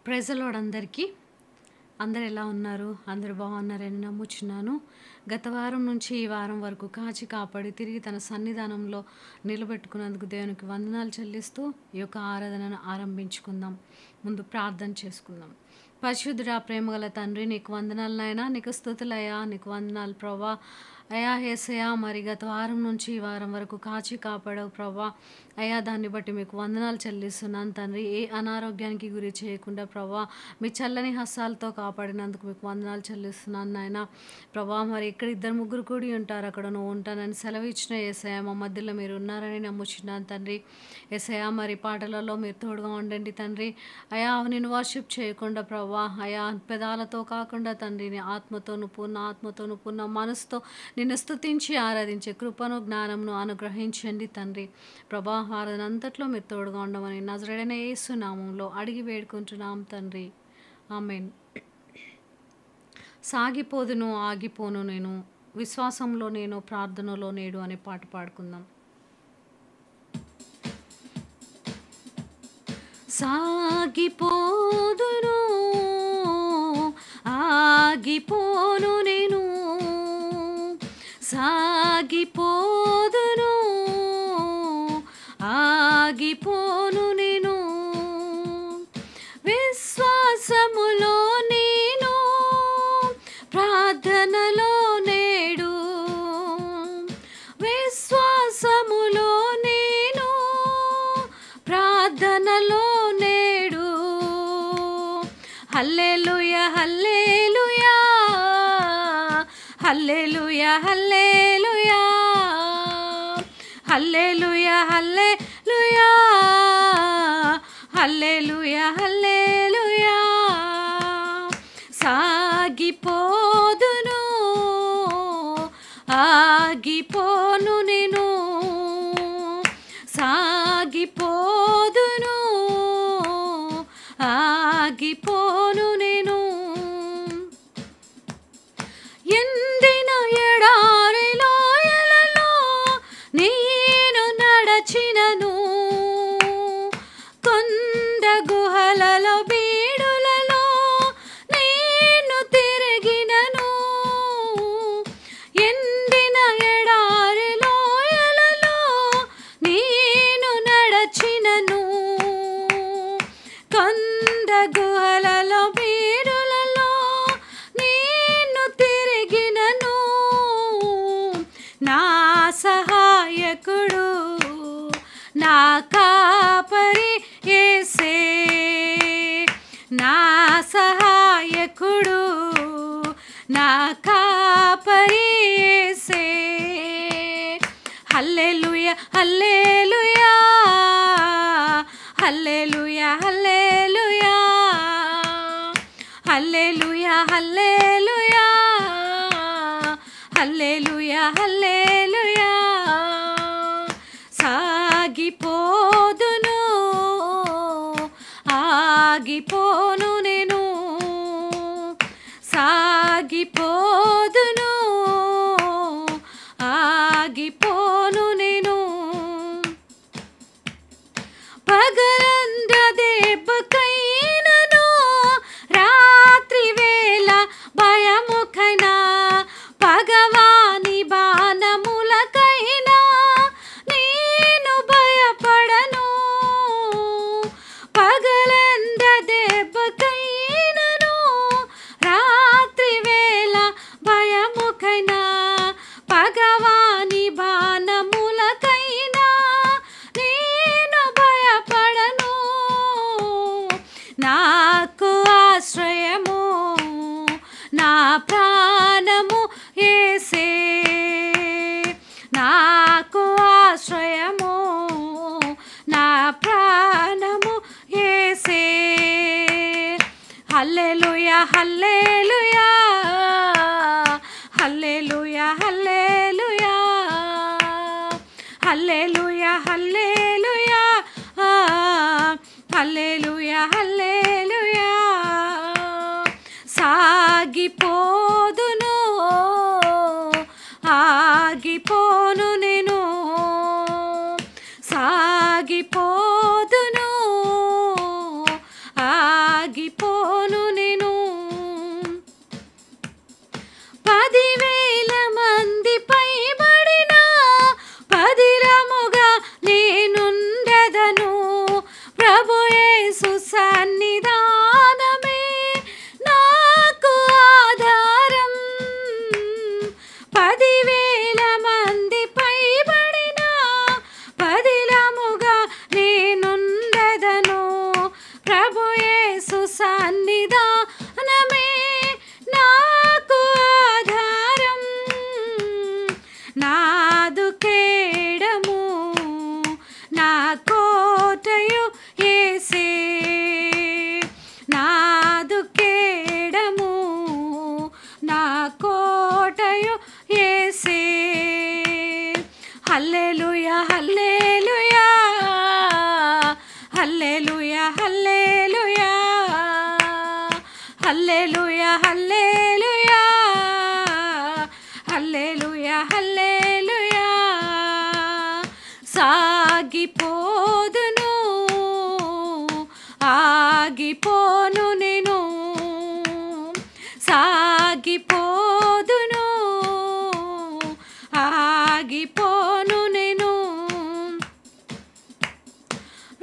Praise the lord అందరికీ. అందరూ ఎలా ఉన్నారు? అందరూ బాగున్నారని నమ్ముచున్నాను. గత వారం నుంచి ఈ వారం వరకు కాచి కాపాడి తిరిగి తన సన్నిధానంలో నిలబెట్టుకున్నందుకు దేవునికి వందనాలు చెల్లిస్తూ ఈ యొక్క ఆరాధనను ఆరంభించుకుందాం. ముందు ప్రార్థన చేసుకుందాం. పరిశుద్ధుడా, ప్రేమగల తండ్రి, నీకు వందనాలు నాయనా, నీకు స్తుతులయ్యా, నీకు వందనాలు ప్రభా. అయా యేసయ్యా, మరి గత వారం నుంచి ఈ వారం వరకు కాచి కాపాడావు ప్రభా. అయ్యా, దాన్ని బట్టి మీకు వందనాలు చెల్లిస్తున్నాను తండ్రి. ఏ అనారోగ్యానికి గురి చేయకుండా ప్రభా మీ చల్లని హస్తాలతో కాపాడినందుకు మీకు వందనాలు చెల్లిస్తున్నాను నాయన ప్రభా. మరి ఇక్కడ ఇద్దరు ముగ్గురు కూడి ఉంటారు, అక్కడ నువ్వు ఉంటానని సెలవు ఇచ్చిన యేసయ్యా, మా మధ్యలో మీరు ఉన్నారని నమ్ముచున్నాను తండ్రి. యేసయ్యా, మరి పాటలలో మీరు తోడుగా ఉండండి తండ్రి. అయా, నేను వర్షిప్ చేయకుండా ప్రభా, అయా పెదాలతో కాకుండా తండ్రి, నీ ఆత్మతోను పూర్ణ ఆత్మతోను పూర్ణ మనసుతో నిన్ను స్తుతించి ఆరాధించే కృపను జ్ఞానంను అనుగ్రహించండి తండ్రి. ప్రభా, ఆరాధన అంతట్లో మీరు తోడుగా ఉండమని నజరేయుడైన యేసు నామంలో అడిగి వేడుకుంటున్నాం తండ్రి. ఆమేన్. సాగిపోదును ఆగిపోను నేను, విశ్వాసంలో నేను ప్రార్థనలో నేడు అనే పాట పాడుకుందాం. సాగిపోదును ఆగిపోను నేను, సాగిపోదును ఆగిపోను నేను, విశ్వాసములో నేను ప్రార్థనలో నేడు, విశ్వాసములో నేను ప్రార్థనలో నేడు. హల్లెలూయా హల్లెలూయా హల్లెలూయా హల్లెలూయా హల్లెలూయా హల్లెలూయా హల్లెలూయా హల్లెలూయా. సాగిపోదును ఆగిపోను నేను, సాగిపోదును ఆగిపోను నేను, ఎండిన ఎడారి లోయలలో నేను నడచినను, కొండ గుహలలో బీడులలో నేను తిరిగినను, ఎండిన ఎడారి లోయలలో నేను నడచినను, కొండ గుహలలో బీడులలో నేను తిరిగినను, నా సహాయకుడు నా కాపరి యేసే, నా సహాయకుడు నా కాపరి యేసే. హల్లెలూయా హల్లెలూయా హల్లెలూయా హల్లెలూయా హల్లెలూయా హల్లెలూయా హల్లెలూయా హల్లెలూయా. సాగిపోదును ఆగిపోను నేను, సాగిపోదును ఆగిపోను నేను, పగలంద దెబ్బకైనను రాత్రి వేళ భయముకైనా, పగవాని బాణములకైనా నేను భయపడను, పగలంద దెబ్బకైనను రాత్రి వేళ భయముకైనా, పగవాని బాణములకైనా నేను భయపడను, నాకు ఆశ్రయము నా ప్రాణము యేసే, నాకు ఆశ్రయము నా ప్రాణము యేసే. హల్లెలూయా హల్లెలూయా హల్లెలూయా హల్లెలూయా హల్లెలూయా హల్లెలూయా హల్లెలూయా హల్లెలూయా. సాగిపోదును ఆగిపోను నేను, సాగిపోదును సాగిపోను నేను. 10,000 మంది పైబడినా పదిలముగా నేనుండెదను. ప్రభు యేసు సన్నిధానమే నాకు ఆధారం. 10,000 మంది పైబడినా పదిలముగా నేనుండెదను. ప్రభు యేసు సన్నిధానమే నాకు ఆధారం. నాదు కేడము నా కోటయు యేసే. నాదు కేడము నా కోటయు యేసే. హల్లెలూయా హల్లెలూయా హల్లెలూయా హల్లెలూయా హల్లెలూయా హల్లెలూయా హల్లెలూయా హల్లెలూయా. సాగిపోదును ఆగిపోను నేను. సాగిపోదును ఆగిపోను నేను.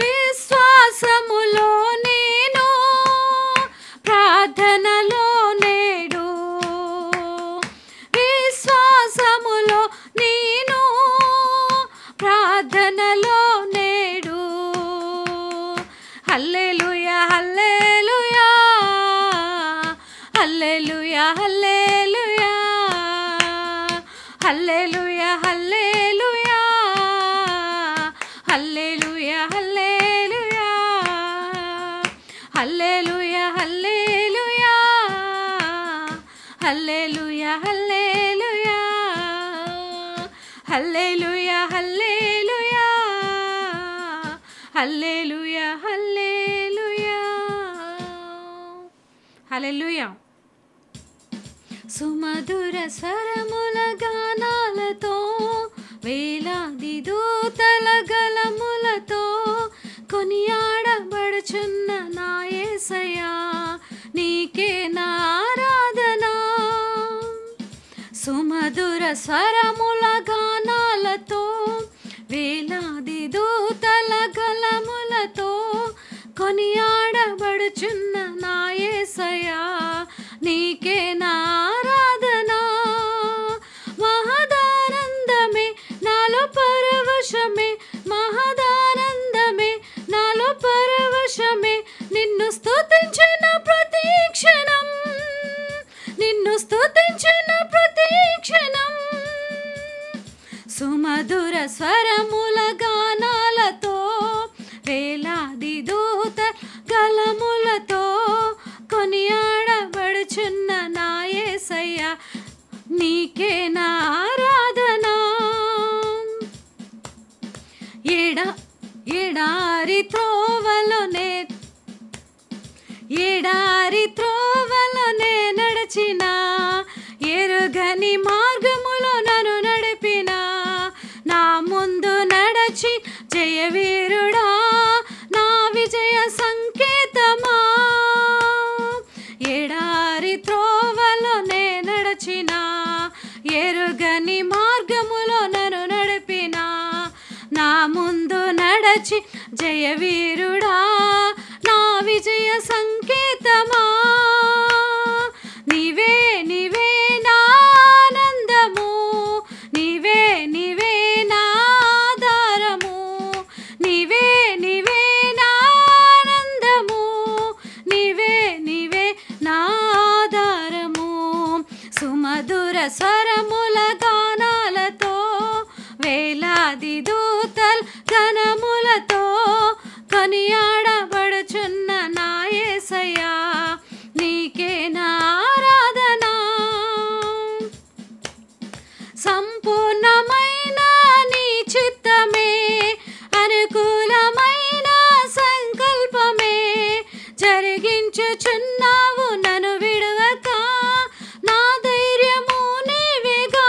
విశ్వాసములో నేను ప్రార్థనలో నేడు. విశ్వాసములో నేను ప్రార్థనలో నేడు. హల్లెలూయా హల్లెలూయా హల్లెలూయా హల్లెలూయా హల్లెలూయా హల్లెలూయా హల్లెలూయా హల్లెలూయా హల్లెలూయా హల్లెలూయా హల్లెలూయా హల్లెలూయా హల్లెలూయా హల్లెలూయా హల్లెలూయా హల్లెలూయా హల్లెలూయా. సుమధుర స్వరముల గానాలతో వేలాది దూతల గలములతో కొనియాడబడుచున్న నా యేసయ్యా నీకే నా ఆరాధన. సుమధుర స్వరముల గానాలతో వేలాది దూతల గలములతో కొనియాడబడుచున్న నా యేసయ్యా నీకే నా ఆరాధన. మహదానందమే నాలో పరవశమే. మహదానందమే నాలో పరవశమే. నిన్ను స్తుతించిన ప్రతి క్షణం. నిన్ను స్తుతించిన ప్రతి క్షణం. సుమధుర స్వరముల గానాలతో వేలాది దూత గలములతో కొనియాడబడుచున్న నా యేసయ్యా నీకే నా ఆరాధన. ఎడారి త్రోవలోనే నడిచిన ఎరుగని మార్గములో నన్ను నడిపిన నా ముందు నడచి జయవీరుడా నా విజయ సంకేతమా. ఎడారి త్రోవలోనే నడిచిన ఎరుగని మార్గములో నన్ను నడిపిన నా ముందు నడచి జయవీరుడా నా విజయ సంకేతమా. నీవే నీవే నా ఆనందము. నీవే నీవే నా ఆధారము. నీవే నీవే నా ఆనందము. నీవే నీవే నా ఆధారము. సుమధుర స్వరముల గానాలతో వేలాది దూతల గణములతో కొనియాడబడుచున్న నా యేసయ్యా నీకే నా ఆరాధన. సంపూర్ణమైన నీ చిత్తమే అనుకూలమైన సంకల్పమే జరిగించుచున్నావు నన్ను విడవక. నా ధైర్యము నీవేగా.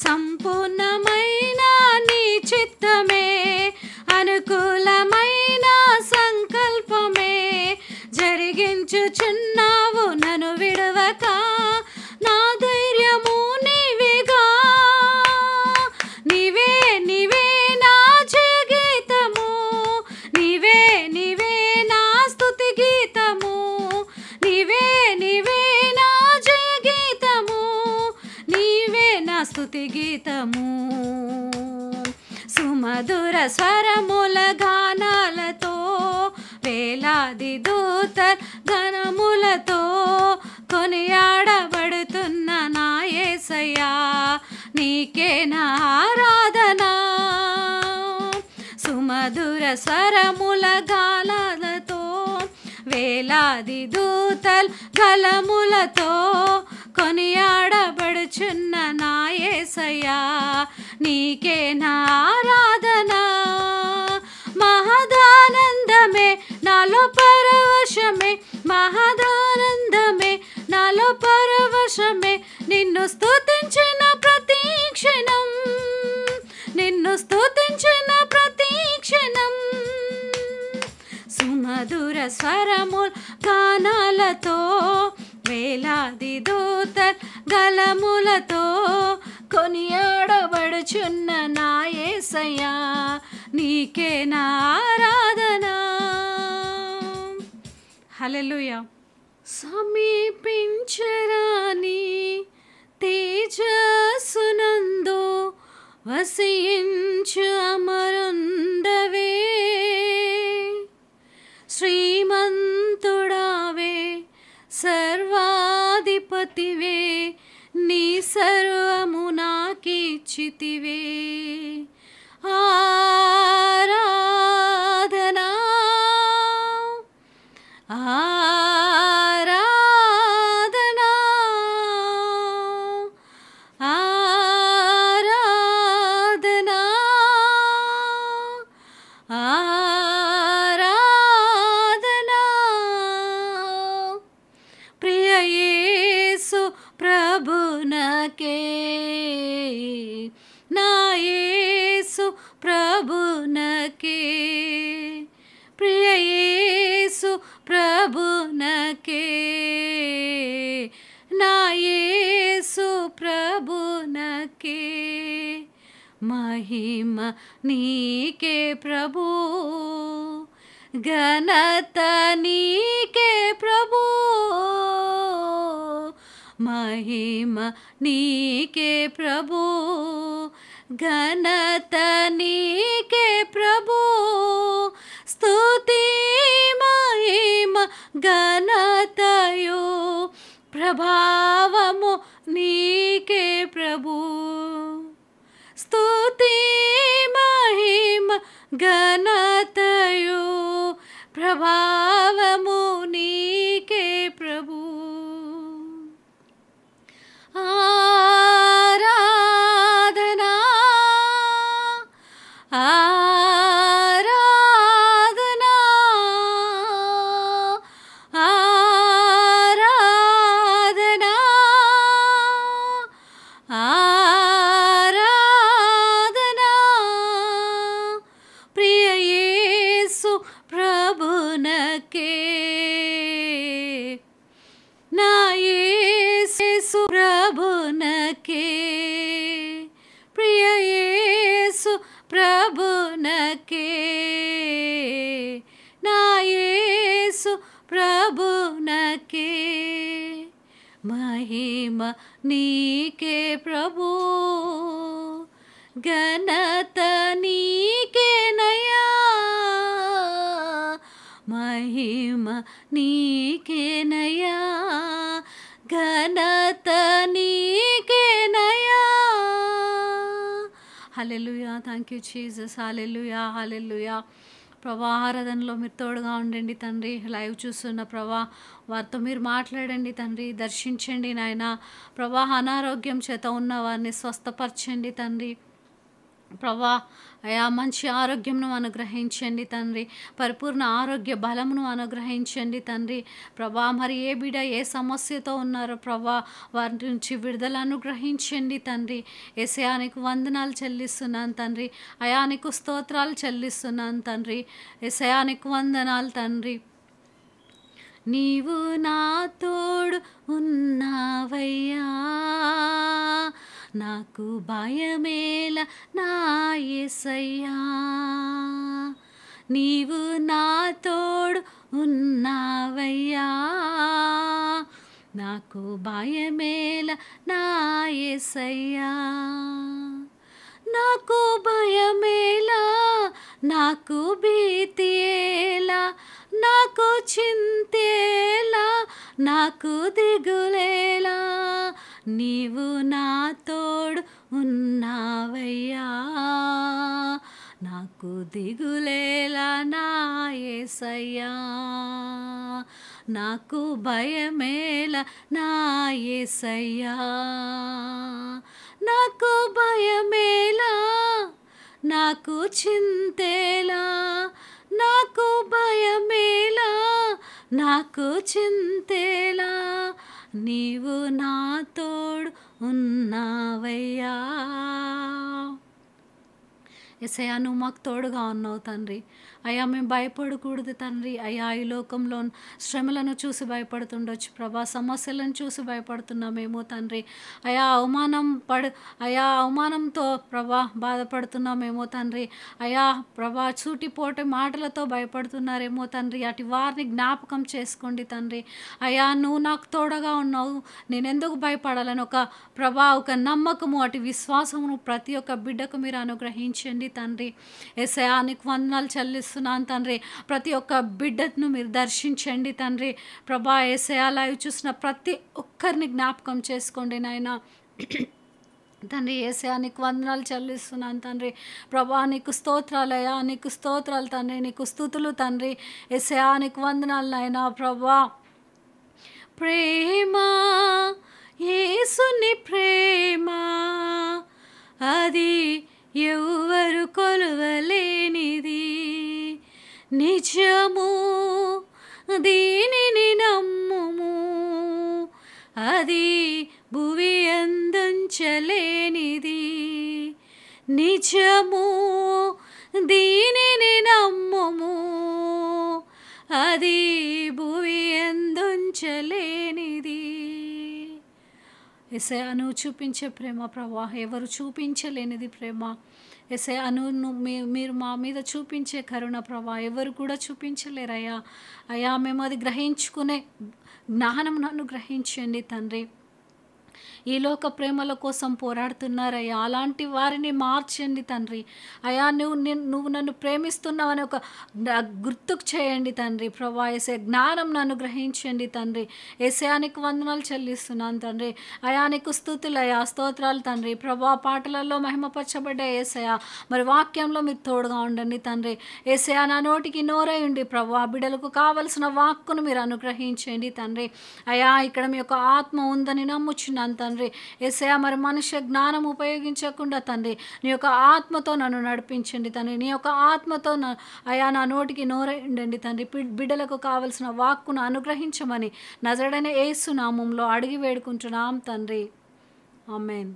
సంపూర్ణమైన నీ చిత్తమే అనుకూలమైన సంకల్పమే నడిపించుచున్నావు నన్ను విడవక, నా ధైర్యము నీవేగా. నీవే నీవే నా జయ గీతము, నీవే నీవే నా స్తుతి గీతము, నీవే నీవే నా జయ గీతము, నీవే నా స్తుతి గీతము. సుమధుర స్వరముల గానాలతో, వేలాది దూత గణములతో కొనియాడబడుతున్న నా యేసయ్యా, నీకే నా ఆరాధన. సుమధుర స్వరముల గానాలతో, వేలాది దూతల్ గళములతో కొనియాడబడుచున్న నా యేసయ్యా, నీకే నా ఆరాధన. మహదానందమే నాలో పరవశమే, మహదానందమే నాలో పరవశమే, నిన్ను స్తుతించిన ప్రతి క్షణం, నిన్ను స్తుతించిన ప్రతి క్షణం. సుమధుర స్వరముల గానాలతో, వేలాది దూత గళములతో కొనియాడబడుచున్న నా యేసయ్యా, నీకే నా ఆరాధన. హల్లెలూయా. సమీపించరాని తేజస్సునందు వసించు అమరుండవే, శ్రీమంతుడావే సర్వాధిపతివే, నీ సర్వము నాకిచ్చితివే. ఆరాధనా ఆరాధనా ఆరాధనా ఆరాధనా. ప్రియ యేసు ప్రభునకే, నా యేసు ప్రభునకే, ప్రియ యేసు ప్రభునకే, నా యేసు ప్రభునకే. మహిమ నీకే ప్రభు, ఘనత నీకే ప్రభు, మహిమ నీకే ప్రభు, ఘనత నీకే ప్రభు, స్తుతి మహిమ ఘనతయు ప్రభావము నీకే ప్రభు, స్తుతి మహిమ ఘనతయు ప్రభావము నీకే ప్రభు. ఆరాధనా ఆరాధనా ఆరాధనా ఆరాధనా. ప్రియ యేసు ప్రభునకే, నా యేసు ప్రభునకే, ప్రియ యేసు ప్రభునకే, నా యేసు ప్రభునకే. మహిమ నీకే ప్రభు, ఘనత నీకేనయ్యా, మహిమ నీకేనయ్యా, ఘనత నీకేనయ్యా. Hallelujah. Thank you Jesus. Hallelujah hallelujah. ప్రభా ఆరాధనలో మీరు తోడుగా ఉండండి తండ్రి. లైవ్ చూస్తున్న ప్రభా వారితో మీరు మాట్లాడండి తండ్రి, దర్శించండి నాయన. ప్రభా అనారోగ్యం చేత ఉన్న వారిని స్వస్థపరచండి తండ్రి. ప్రభా అయా మంచి ఆరోగ్యంను అనుగ్రహించండి తండ్రి, పరిపూర్ణ ఆరోగ్య బలమును అనుగ్రహించండి తండ్రి. ప్రభా మరి ఏ బిడ్డ ఏ సమస్యతో ఉన్నారో ప్రభా వారి నుంచి విడుదల అనుగ్రహించండి తండ్రి. యేసయ్యానికి వందనాలు చెల్లిస్తున్నాను తండ్రి, అయానికి స్తోత్రాలు చెల్లిస్తున్నాను తండ్రి. యేసయ్యానికి వందనాలు తండ్రి. నీవు నా తోడు ఉన్నావయ్యా, నాకు భయమేల నా యేసయ్యా. నీవు నా తోడు ఉన్నావయ్యా, నాకు భయమేల నా యేసయ్యా. నాకు భయమేలా, నాకు భీతియేలా, నాకు చింతేలా, నాకు దిగులేలా, నీవు నా తోడు ఉన్నావయ్యా, నాకు దిగులేలా నా యేసయ్యా. నాకు భయమేల నా యేసయ్యా, నాకు భయమేలా, నాకు చింతేలా, నాకు భయమేలా, నాకు చింతేలా, నీవు నా తోడు ఉన్నావయ్యా. యేసయ్యా, నువ్వు మాకు తోడుగా ఉన్నావు తండ్రి. అయ్యా, మేము భయపడకూడదు తండ్రి. అయ్యా, ఈ లోకంలో శ్రమలను చూసి భయపడుతుండొచ్చు ప్రభా, సమస్యలను చూసి భయపడుతున్నామేమో తండ్రి. అయ్యా, అవమానంతో ప్రభా బాధపడుతున్నామేమో తండ్రి. అయ్యా ప్రభా, సూటిపోటి మాటలతో భయపడుతున్నారేమో తండ్రి. అటు వారిని జ్ఞాపకం చేసుకోండి తండ్రి. అయ్యా, నువ్వు నాకు తోడుగా ఉన్నావు, నేనెందుకు భయపడాలని ఒక నమ్మకము, అటు విశ్వాసమును ప్రతి ఒక్క బిడ్డకు మీరు అనుగ్రహించండి తండ్రి. యేసయ్యా, నీకు వందనాలు చెల్లిస్తున్నాను తండ్రి. ప్రతి ఒక్క బిడ్డను మీరు దర్శించండి తండ్రి. ప్రభా, యేసయ్యా, లైవ్ చూసిన ప్రతి ఒక్కరిని జ్ఞాపకం చేసుకోండి నాయన తండ్రి. యేసయ్యా, నీకు వందనాలు చెల్లిస్తున్నాను తండ్రి. ప్రభా, నీకు స్తోత్రాలయ్యా, నీకు స్తోత్రాలు తండ్రి, నీకు స్తుతులు తండ్రి. యేసయ్యా, నీకు వందనాలు నాయన. ప్రభా, ప్రేమ, యేసుని ప్రేమ, అది ఎవ్వరు కొలువలేనిది, నిజము దీనిని నమ్ముము, అది భువి అందించలేనిది, నిజము దీనిని నమ్ముము, అది భువి అందించలేనిది. యేసయ్యా, నువ్వు చూపించే ప్రేమ ప్రభా ఎవరు చూపించలేనిది ప్రేమ. యేసయ్యా, మీరు మా మీద చూపించే కరుణ ప్రభా ఎవరు కూడా చూపించలేరయ్యా. అయ్యా, మేము అది గ్రహించుకునే జ్ఞానం నన్ను గ్రహించండి తండ్రి. ఈ లోక ప్రేమల కోసం పోరాడుతున్నారయ్యా, అలాంటి వారిని మార్చండి తండ్రి. అయ్యా, నువ్వు నన్ను ప్రేమిస్తున్నావని ఒక గుర్తుకు చేయండి తండ్రి. ప్రభా, యేసయ్యా, జ్ఞానం నన్ను గ్రహించండి తండ్రి. యేసయ్యా, నీకు వందనాలు చెల్లిస్తున్నాను తండ్రి. అయా, నీకు స్తుతులయ్యా, స్తోత్రాలు తండ్రి. ప్రభా, పాటలలో మహిమపరచబడ్డ యేసయ్యా, మరి వాక్యంలో మీరు తోడుగా ఉండండి తండ్రి. యేసయ్యా, నా నోటికి నోరై ఉండి ప్రభా, బిడ్డలకు కావలసిన వాక్కును మీరు అనుగ్రహించండి తండ్రి. అయా, ఇక్కడ మీ యొక్క ఆత్మ ఉందని నమ్ముచున్నాను తండ్రి. యేసయ్యా, మరి మనుష్య జ్ఞానం ఉపయోగించకుండా తండ్రి, నీ యొక్క ఆత్మతో నన్ను నడిపించండి తండ్రి. నీ యొక్క ఆత్మతో అయా, నా నోటికి నోరై ఉండండి తండ్రి. బిడ్డలకు కావలసిన వాక్కును అనుగ్రహించమని నజరేయుడైన యేసు నామములో అడిగి వేడుకుంటున్నాం తండ్రి. ఆమేన్.